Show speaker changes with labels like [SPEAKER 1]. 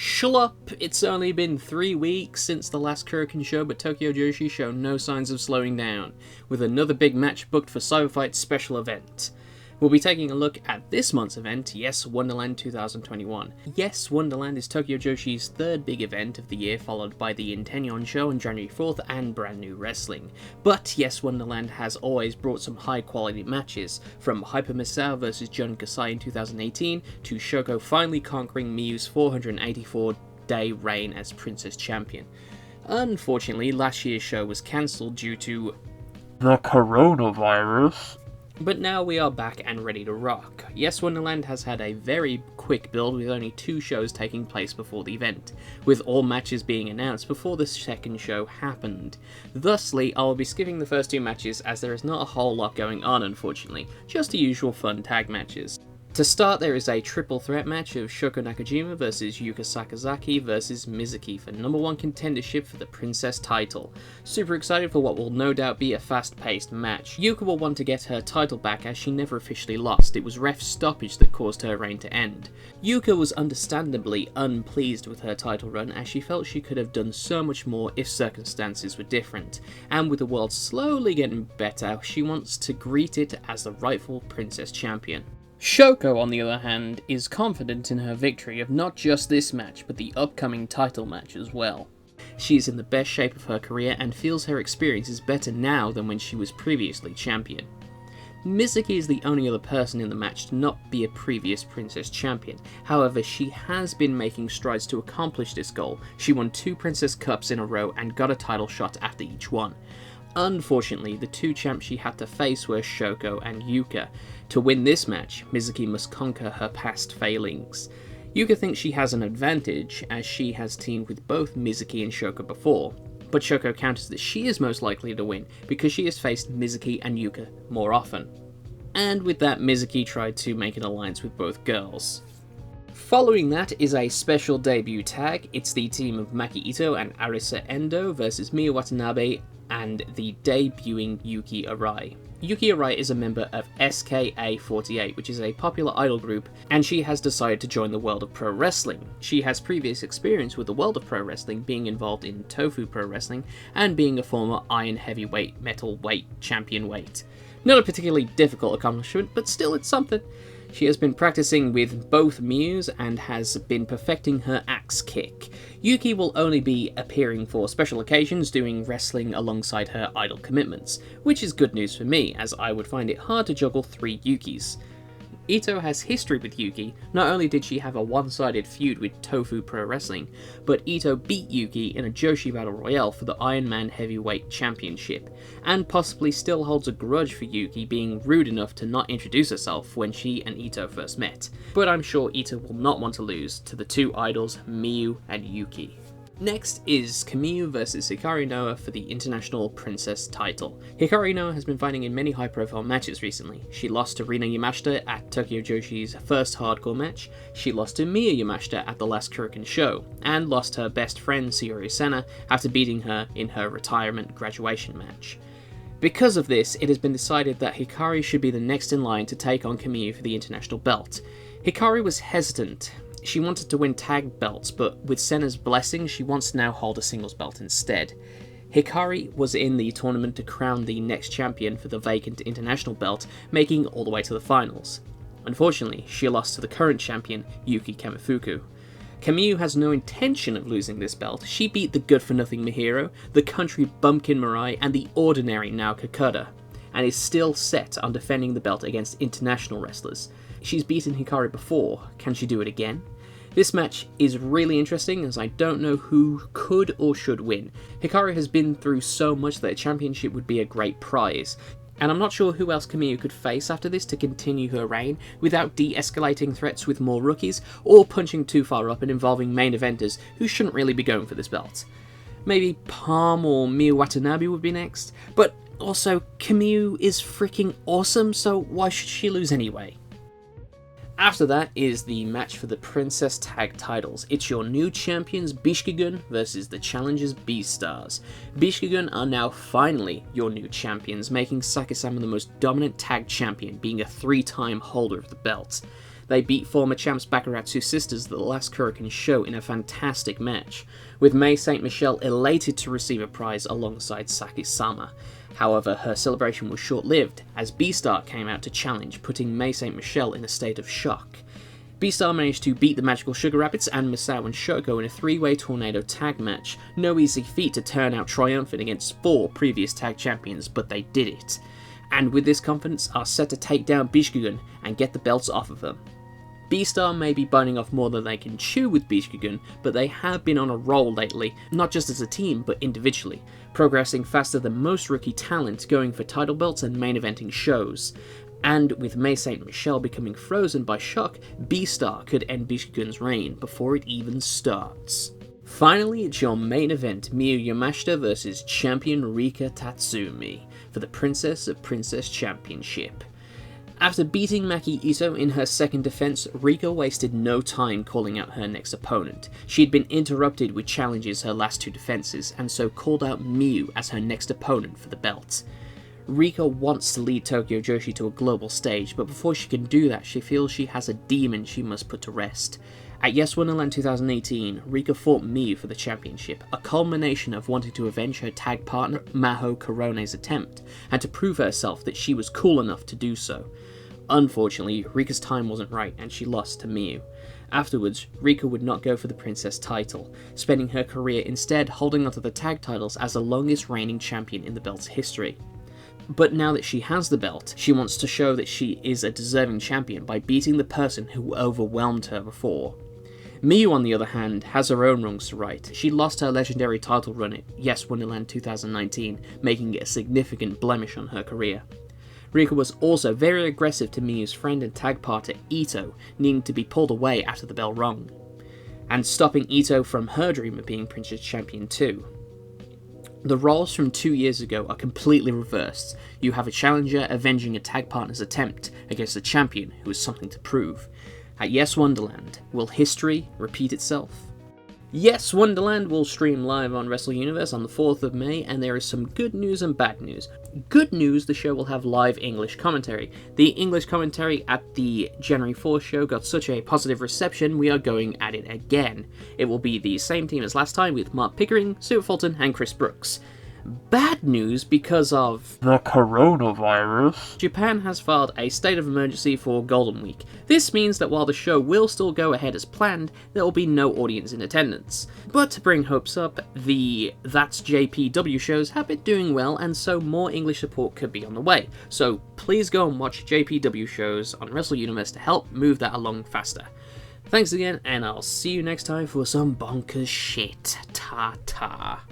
[SPEAKER 1] Schlup! It's only been 3 weeks since the last Kurikan show, but Tokyo Joshi show no signs of slowing down, with another big match booked for Cyberfight special event. We'll be taking a look at this month's event, Yes Wonderland 2021. Yes Wonderland is Tokyo Joshi's third big event of the year, followed by the Intenyon show on January 4th and Brand New Wrestling. But Yes Wonderland has always brought some high quality matches, from Hyper Misao vs Jun Kasai in 2018, to Shoko finally conquering Miyu's 484-day reign as Princess Champion. Unfortunately, last year's show was cancelled due to the coronavirus. But now we are back and ready to rock. Yes Wonderland has had a very quick build with only 2 shows taking place before the event, with all matches being announced before the second show happened. Thusly, I will be skipping the first 2 matches as there is not a whole lot going on unfortunately, just the usual fun tag matches. To start, there is a triple threat match of Shoko Nakajima vs Yuka Sakazaki vs Mizuki for number 1 contendership for the Princess title. Super excited for what will no doubt be a fast-paced match. Yuka will want to get her title back as she never officially lost. It was ref stoppage that caused her reign to end. Yuka was understandably unpleased with her title run as she felt she could have done so much more if circumstances were different. And with the world slowly getting better, she wants to greet it as the rightful Princess Champion. Shoko, on the other hand, is confident in her victory of not just this match, but the upcoming title match as well. She is in the best shape of her career and feels her experience is better now than when she was previously champion. Mizuki is the only other person in the match to not be a previous Princess Champion. However, she has been making strides to accomplish this goal. She won 2 Princess Cups in a row and got a title shot after each one. Unfortunately, the 2 champs she had to face were Shoko and Yuka. To win this match, Mizuki must conquer her past failings. Yuka thinks she has an advantage, as she has teamed with both Mizuki and Shoko before, but Shoko counters that she is most likely to win because she has faced Mizuki and Yuka more often. And with that, Mizuki tried to make an alliance with both girls. Following that is a special debut tag. It's the team of Maki Ito and Arisa Endo versus Miyu Watanabe and the debuting Yuki Arai. Yuki Arai is a member of SKA48, which is a popular idol group, and she has decided to join the world of pro wrestling. She has previous experience with the world of pro wrestling, being involved in Tofu Pro Wrestling, and being a former Iron Heavyweight Metal Weight Champion weight. Not a particularly difficult accomplishment, but still it's something. She has been practicing with both Miyus and has been perfecting her axe kick. Yuki will only be appearing for special occasions doing wrestling alongside her idol commitments, which is good news for me as I would find it hard to juggle 3 Yukis. Ito has history with Yuki. Not only did she have a one-sided feud with Tofu Pro Wrestling, but Ito beat Yuki in a Joshi Battle Royale for the Iron Man Heavyweight Championship, and possibly still holds a grudge for Yuki being rude enough to not introduce herself when she and Ito first met. But I'm sure Ito will not want to lose to the 2 idols, Miyu and Yuki. Next is Kamyu vs Hikari Noa for the International Princess title. Hikari Noa has been fighting in many high-profile matches recently. She lost to Rina Yamashita at Tokyo Joshi's first hardcore match, she lost to Miyu Yamashita at the last Kurikan show, and lost her best friend Sayori Sena after beating her in her retirement graduation match. Because of this, it has been decided that Hikari should be the next in line to take on Kamyu for the international belt. Hikari was hesitant. She wanted to win tag belts, but with Sena's blessing, she wants to now hold a singles belt instead. Hikari was in the tournament to crown the next champion for the vacant international belt, making it all the way to the finals. Unfortunately, she lost to the current champion, Yuki Kamifuku. Kamyu has no intention of losing this belt. She beat the good-for-nothing Mihiro, the country bumpkin Mirai, and the ordinary Naoka Kuda, and is still set on defending the belt against international wrestlers. She's beaten Hikari before. Can she do it again? This match is really interesting as I don't know who could or should win. Hikari has been through so much that a championship would be a great prize, and I'm not sure who else Kamyu could face after this to continue her reign without de-escalating threats with more rookies or punching too far up and involving main eventers who shouldn't really be going for this belt. Maybe Palm or Miyu Watanabe would be next, but also Kamyu is freaking awesome, so why should she lose anyway? After that is the match for the Princess Tag titles. It's your new champions Bishikigun versus the challengers Beastars. Bishikigun are now finally your new champions, making Saki-sama the most dominant tag champion, being a 3-time holder of the belt. They beat former champs Bakuratsu sisters at the last Kurikan show in a fantastic match, with May St. Michelle elated to receive a prize alongside Saki-sama. However, her celebration was short-lived, as B-Star came out to challenge, putting May St. Michelle in a state of shock. B-Star managed to beat the Magical Sugar Rabbits and Misao and Shoko in a 3-way tornado tag match. No easy feat to turn out triumphant against 4 previous tag champions, but they did it. And with this confidence are set to take down Bishkugun and get the belts off of them. B-Star may be biting off more than they can chew with Bishkugun, but they have been on a roll lately, not just as a team, but individually, progressing faster than most rookie talent, going for title belts and main eventing shows. And with May St. Michelle becoming frozen by shock, B-Star could end Bishkugun's reign before it even starts. Finally, it's your main event, Miyu Yamashita vs champion Rika Tatsumi, for the Princess of Princess Championship. After beating Maki Ito in her second defense, Rika wasted no time calling out her next opponent. She had been interrupted with challenges her last 2 defenses, and so called out Miyu as her next opponent for the belt. Rika wants to lead Tokyo Joshi to a global stage, but before she can do that, she feels she has a demon she must put to rest. At Yes Wonderland 2018, Rika fought Miyu for the championship, a culmination of wanting to avenge her tag partner Maho Korone's attempt, and to prove herself that she was cool enough to do so. Unfortunately, Rika's time wasn't right, and she lost to Miyu. Afterwards, Rika would not go for the Princess title, spending her career instead holding onto the tag titles as the longest reigning champion in the belt's history. But now that she has the belt, she wants to show that she is a deserving champion by beating the person who overwhelmed her before. Miyu, on the other hand, has her own wrongs to right. She lost her legendary title run at Yes Wonderland 2019, making it a significant blemish on her career. Rika was also very aggressive to Miyu's friend and tag partner Ito, needing to be pulled away after the bell rung, and stopping Ito from her dream of being Princess Champion too. The roles from 2 years ago are completely reversed. You have a challenger avenging a tag partner's attempt against a champion who has something to prove. At Yes Wonderland, will history repeat itself? Yes Wonderland will stream live on Wrestle Universe on the 4th of May, and there is some good news and bad news. Good news, the show will have live English commentary. The English commentary at the January 4th show got such a positive reception, we are going at it again. It will be the same team as last time with Mark Pickering, Stuart Fulton, and Chris Brooks. Bad news because of
[SPEAKER 2] the coronavirus.
[SPEAKER 1] Japan has filed a state of emergency for Golden Week. This means that while the show will still go ahead as planned, there will be no audience in attendance. But to bring hopes up, the That's JPW shows have been doing well, and so more English support could be on the way. So please go and watch JPW shows on Wrestle Universe to help move that along faster. Thanks again, and I'll see you next time for some bonkers shit. Ta-ta.